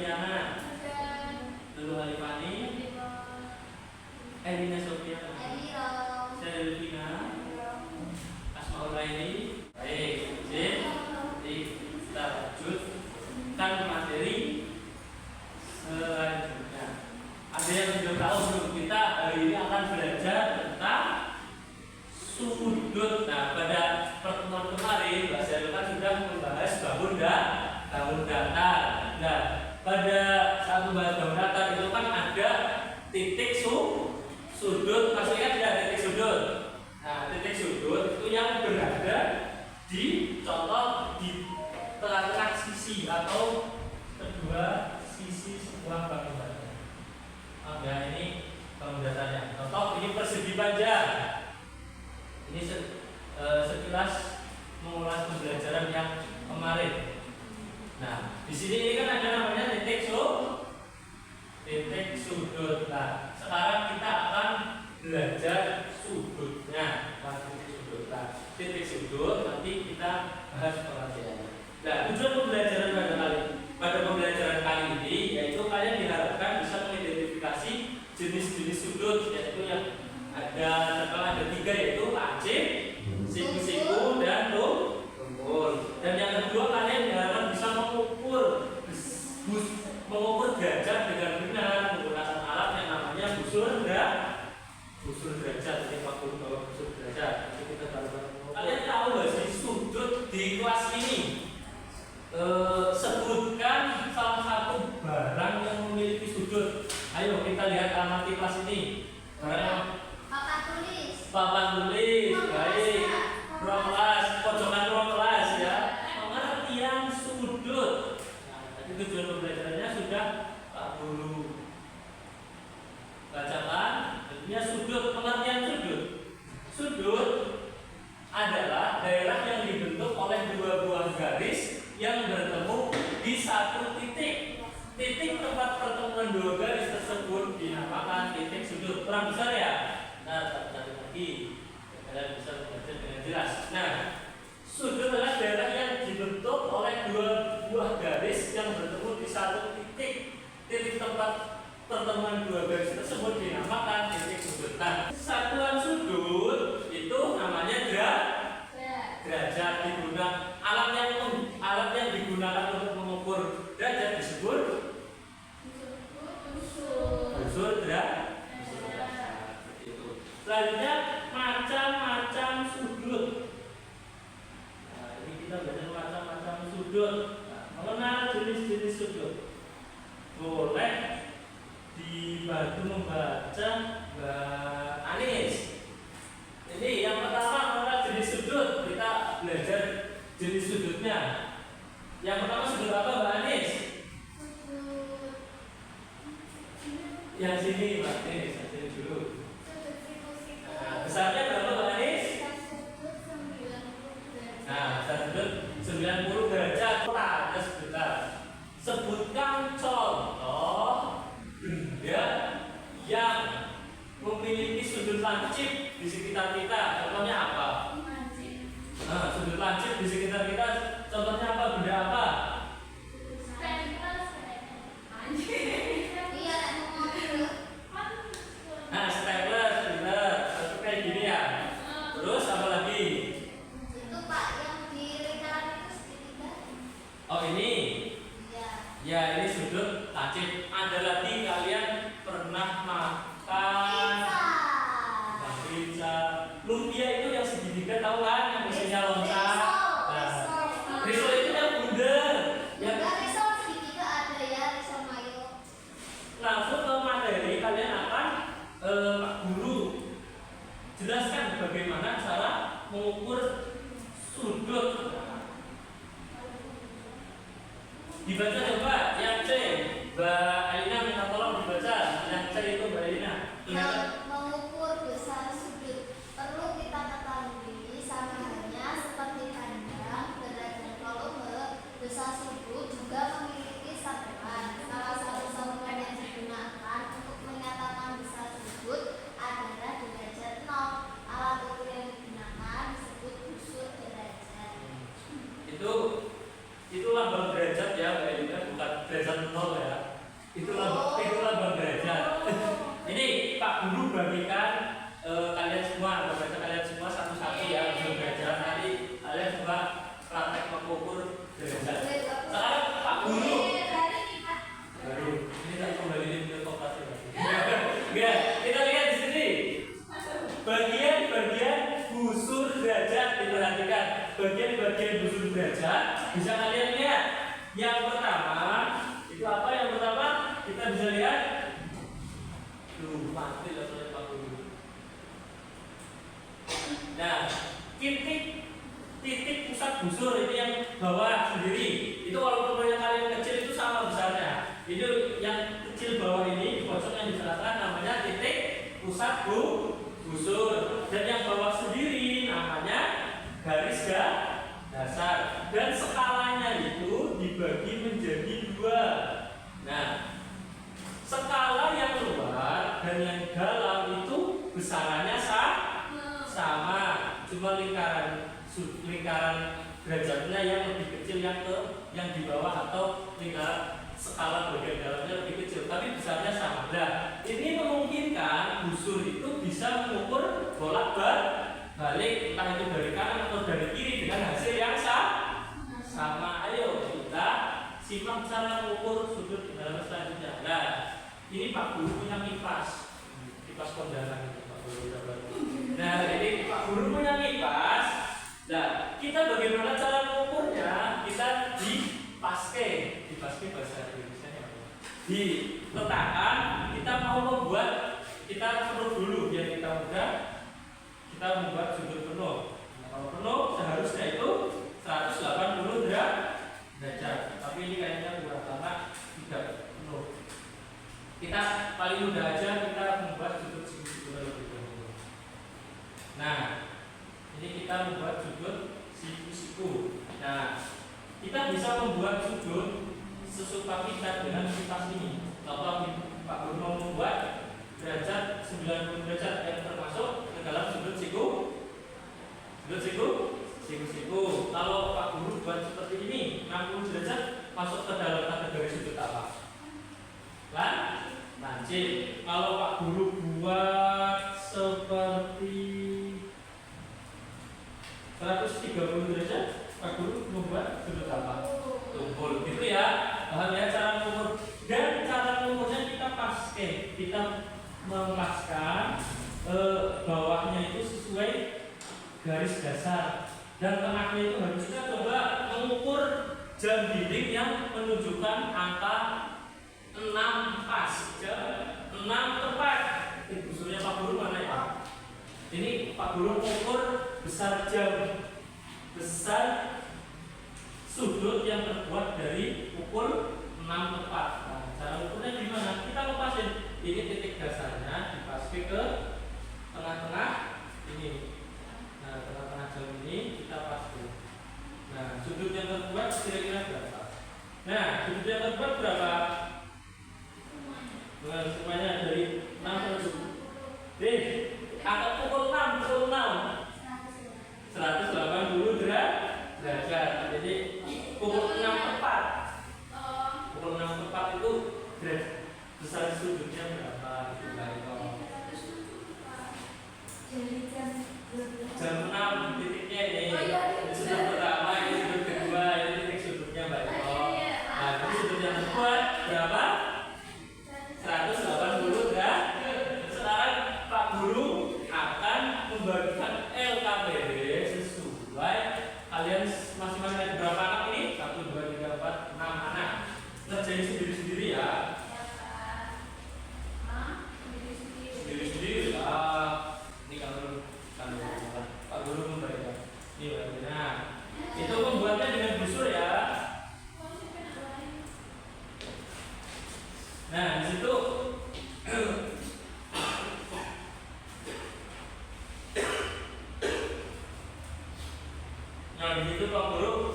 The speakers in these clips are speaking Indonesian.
Sufiana, Lulu Halifani, Elina Sofiana, Selvina, Asmaul Raini. Baik, jadi kita lanjutkan materi selanjutnya. Ada yang sudah tahu belum? Kita hari ini akan belajar tentang sudut. Nah, pada pertemuan kemarin Mbak Zero kan sudah membahas bangun datar. Nah, pada saat membahas bangun datar itu kan ada titik sudut, maksudnya tidak ada titik sudut. Nah, titik sudut itu yang berada di contoh di tengah-tengah sisi atau kedua sisi sebuah bangunan. Nah, ini bangun datarnya. Contoh ini persegi panjang. Ini sekilas mengulas pembelajaran yang kemarin. Nah, di sini ini kan ada namanya titik sudut. Nah, sekarang kita akan belajar sudutnya. Titik sudut nanti kita bahas pengertiannya. Nah, tujuan pada pembelajaran kali ini yaitu kalian diharapkan bisa mengidentifikasi jenis-jenis sudut, yaitu yang ada tiga, yaitu lancip, siku-siku, dan tumpul. Dan yang kedua, kalian diharapkan bisa mengukur derajat dengan benar menggunakan alat yang namanya busur derajat. Jadi 40 bawah busur derajat. Kalian tahu nggak sih sudut di kelas ini? Sebutkan salah satu barang yang memiliki sudut. Ayo kita lihat amati kelas ini. Papan tulis, baik. Ruang kelas, pojokan ruang kelas ya. Pengertian sudut. Nah, tadi tujuan pembelajarannya sudah Pak Guru bacakan. Tentunya sudut, pengertian sudut. Sudut adalah daerah yang dibentuk oleh dua buah garis yang bertemu di satu titik. Titik tempat pertemuan dua garis tersebut dinamakan titik sudut. Kurang besar ya? Nah, cari lagi. Kalian bisa membaca dengan jelas. Nah, sudut adalah daerah yang dibentuk oleh dua buah garis yang bertemu di satu titik. Titik tempat pertemuan dua garis tersebut dinamakan titik sudut. Nah, satuan sudut itu namanya derajat. Alat yang digunakan untuk mengukur derajat disebut busur derajat. Selanjutnya macam-macam sudut. Nah, ini kita belajar macam-macam sudut. Nah, mengenal jenis-jenis sudut. Boleh dibantu membaca Mbak Anis. Ini yang pertama mengenal jenis sudut. Kita belajar jenis sudutnya. Yang pertama sudut apa Mbak Anis? Yang sini Mbak Anis, sini dulu. Nah, besarnya berapa Mbak Anis? Nah, sudut 90 derajat. Ada sebentar. Sebutkan contoh benda yang memiliki sudut lancip di sekitar kita. Contohnya apa? Nah, sudut lancip di sekitar kita. Contohnya apa? Benda apa? Nah, stapler, benar. Itu kayak gini ya. Terus apa lagi? Itu Pak yang di lingkaran itu segitiga. Oh, ini. Ya, ini sudut lancip. Ada lagi, kalian pernah makan pizza. Lumpia itu yang segitiga, tahu kan? Yang mesinnya loncat. Nah, risol itu yang bundar. Yang risol segitiga ada ya, risol mayo. Langsung ke materi, kalian akan Pak Guru jelaskan bagaimana cara mengukur sudut. Dibaca coba yang C. Mbak Alina minta tolong dibaca. Yang C itu Mbak Alina. Mengukur besar sudut perlu kita ketahui sama halnya seperti panjang, berat dan volume. Besar sudut juga memiliki satuan. Salah satu satuan yang digunakan untuk menyatakan besar sudut adalah derajat nol. Alat ukur yang digunakan disebut busur derajat. Itu lambang derajat ya Mbak Elina, bukan derajat nol kosong ya. Itu lambang derajat. Ini Pak Guru bagikan kalian semua, baca kalian semua satu-satu ya untuk belajar. Nanti kalian coba praktek mengukur derajat. Sekarang Pak Guru baru ini tak kembali ke koperasi lagi. Ya, kita lihat di sini bagian-bagian busur derajat, diperhatikan bagian-bagian busur derajat bisa kalian lihat. Yang pertama itu apa? Yang pertama kita bisa lihat mati lah oleh Pak Guru. Nah, titik pusat busur ini yang bawah sendiri. Itu walaupun yang kalian kecil itu sama besarnya. Itu yang kecil bawah ini, pojok yang di tengah namanya titik pusat busur. Dan yang bawah sendiri namanya garis dasar. Dan skalanya itu dibagi menjadi 2. Nah, skala yang luar dan yang dalam itu besarannya sama, cuma lingkaran derajatnya yang lebih kecil yang di bawah, atau lingkaran skala bagian dalamnya lebih kecil, tapi besarnya sama. Nah, ini memungkinkan busur itu bisa mengukur bolak-balik, entah itu dari kanan atau dari kiri dengan hasil yang sama. Ayo kita simak cara mengukur sudut dalam selanjutnya. Nah, ini Pak Guru punya kipas kondangan Pak Guru. Nah, ini Pak Guru punya kipas. Nah, kita bagaimana cara mengukurnya? Kita dipaske bahasa Indonesia. Diletakkan. Kita mau membuat, kita penuh dulu biar kita mudah. Kita membuat sudut penuh. Nah, kalau penuh seharusnya itu 180 derajat. Tapi ini kayaknya kurang, karena tidak penuh. Kita paling mudah aja kita membuat sudut siku terlebih dahulu. Nah, ini kita membuat sudut siku. Nah, kita bisa membuat sudut sesuka kita dengan kipas ini. Kalau Pak Guru mau membuat derajat 90 derajat yang termasuk ke dalam sudut siku. Kalau Pak Guru buat seperti ini 60 derajat masuk ke dalam kategori sudut apa? Lancip. Kalau Pak Guru buat seperti 130 derajat, Pak Guru membuat sudut apa? Tumpul. Gitu ya. Paham ya cara mengukur? Dan cara mengukurnya kita paske. Kita mempaskan bawahnya itu sesuai garis dasar, dan tengahnya itu harus kita coba mengukur jam dinding yang menunjukkan angka 6 pas. 6 tepat. Ini busurnya Pak Guru mana ya? Ini Pak Guru mengukur besar jam, besar sudut yang terbuat dari ukur 6 tepat. Nah, cara ukurnya gimana? Kita lepasin. Ini titik dasarnya dipaske ke tengah-tengah ini. Nah, tengah-tengah jam ini kita paske. Nah, sudut yang terbuat kira-kira berapa? Nah, sudut yang terbuat berapa? Nah, semuanya dari 6 ke angka pukul 6 180 derajat. Jadi pukul 6 tepat. Pukul 6 tepat itu besar sudutnya berapa? Jam 6 titiknya ini. Sudut pertama, ini sudut kedua, ini titik sudutnya Mbak Eko. Nah, ini sudut yang terbuat berapa? 180 derajat. Sekarang Pak Guru akan membagikan LKPD sesuai kalian masing-masing ada berapa anak ini? 1, 2, 3, 4, 6 anak. Ngerjain sendiri-sendiri ya. Sendiri-sendiri lah. Ini kalau Pak Guru memberikan. Ini nah, itu membuatnya dengan busur ya. Nah, di situ nah, di situ Pak Guru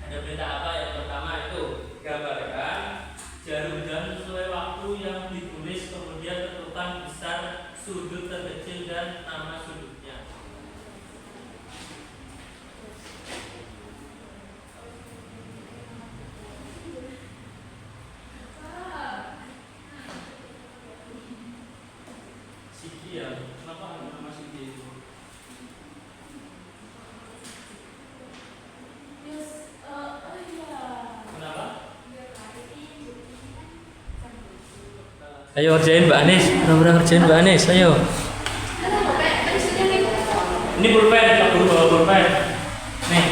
ada berita apa? Yang pertama itu gambarkan jarum jam sesuai waktu yang ditulis, kemudian tentukan besar sudut terkecil dan nama sudutnya. Iya, kenapa ada nama Cynthia itu? Kenapa? Ayo kerjain Mbak Anis, pura-pura kerjain Mbak Anis, ayo. Ini pulpen, Pak Guru bawa pulpen. Nih,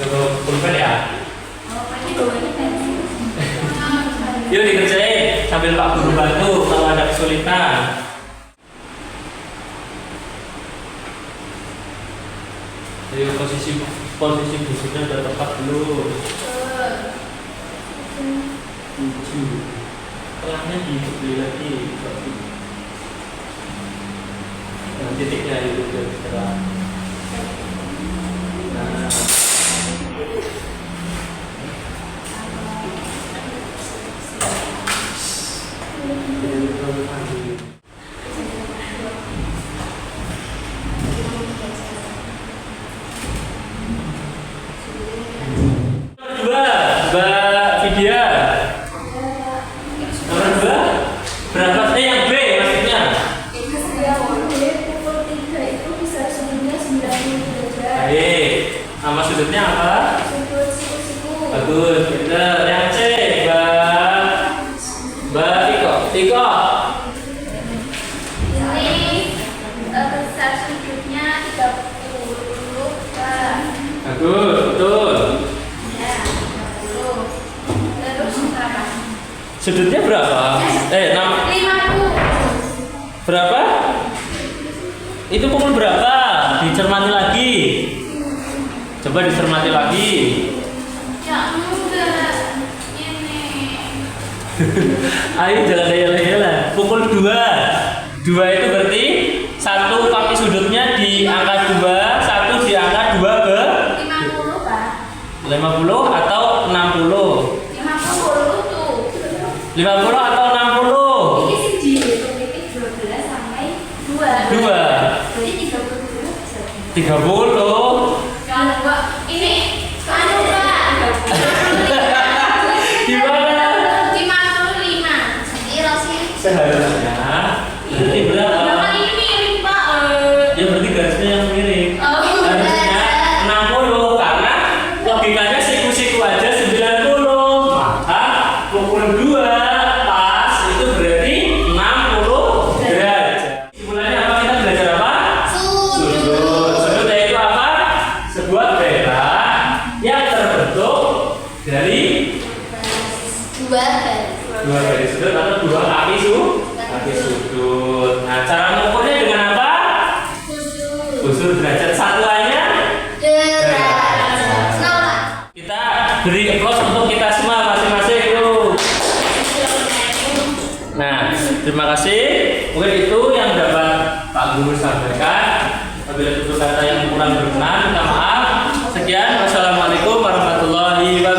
bawa pulpen ya. Yuk dikerjain sambil Pak Guru bantu kalau ada kesulitan. Ayo posisi busuknya udah tepat belum? 7. Tengahnya dibeli lagi. Nah, titiknya itu terang. Nah. Kedua, Mbak Vidya. Nomor 2 berapa? Yang B maksudnya. Pukul 3 itu bisa sudutnya 90 derajat. Baik. Nama sudutnya apa? Sudut siku-siku. Bagus, benar. Yang C, Mbak Iko. Iko. Ini besar sudutnya 30. Bagus, betul. Ya, 30. Terus berapa? Sudutnya berapa? 50. Berapa? Itu pukul berapa? Dicermati lagi. Coba dicermati lagi. Ya enggak. Ini. Ayo jangan hela-hela. Pukul 2. 2 itu berarti 1 kaki sudutnya di angka 2, 1 di angka 2 ke 50, Pak. 50 atau 60? 50 tuh. 50 atau 60? Ini sih dihitung titik 12 sampai 2. 2. Jadi 30 bisa. 30. Kalau Pak, ini anu Pak. Gimana? 55. Iya sih. Seharusnya berarti berapa? Berapa ini miring, Pak? Ya berarti garisnya yang miring. Oh, Harusnya 60 karena logikanya siku-siku aja 90. Maka pukul 2 pas itu berarti 60 derajat. Simulasinya apa, kita belajar apa? Sudut. Sudut yaitu apa? Sebuah daerah yang terbentuk dari dua garis sudut atau dua kaki sudut. Nah, cara mengukurnya dengan apa? Busur derajat satuannya. Kita beri applause untuk kita semua masing-masing yuk. Nah, terima kasih. Mungkin itu yang dapat Pak Guru sampaikan. Apabila tutur kata yang kurang berkenan, minta maaf. Sekian, wassalamualaikum warahmatullahi wabarakatuh.